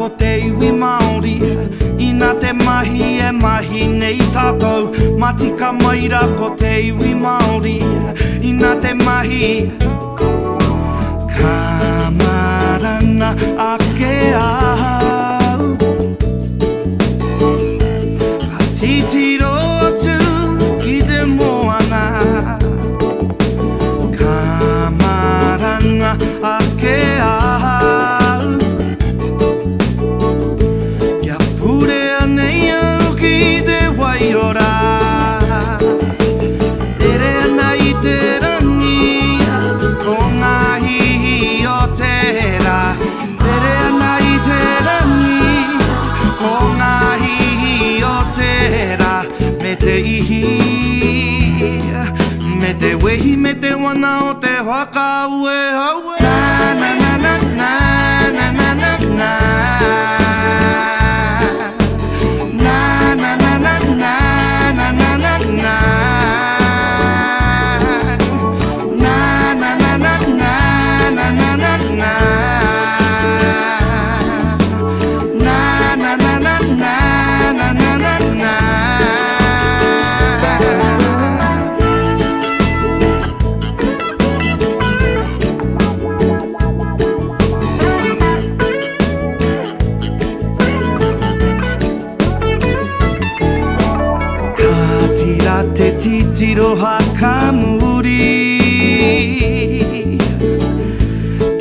ko te iwi Māori I nā te mahi e mahi nei tātou Matika maira ko te iwi Māori I nā te mahi Ka marana ake au Ka titiro atu ki te moana Ka marana ake au Kia purea nei au ki te waiora Tere ana I te rangi Ko ngā hihi o tera Tere ana I te rangi Ko ngā hihi o tera Me te ihi Me te wehi me te wana o te whaka ue haue Na na na na na na na na na Na na na na na na na na na Na na na na na na na na na Na na na na na na na na na Te titiro haka muri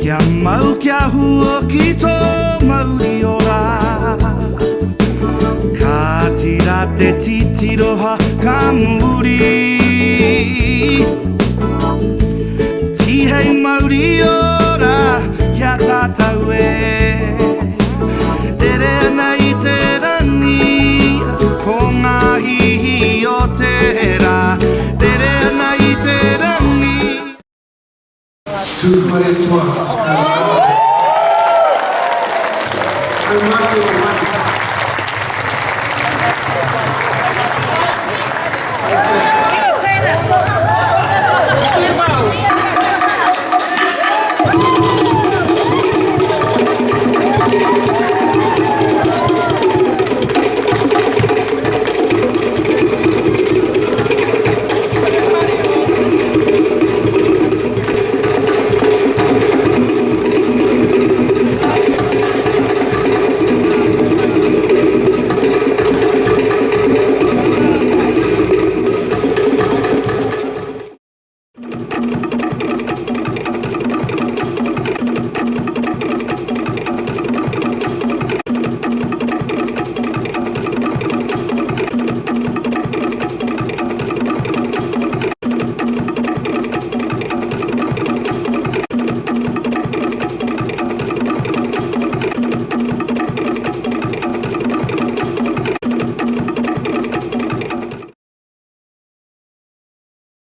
Kia mau kia hua ki tō mauri ora Ka tira te titiro haka muri Tihei mauri ora kia tātau e Tere ana I te rangi Ko ngā hihi o tera Tere ana I te rangi Tuwharetoa Kaumatua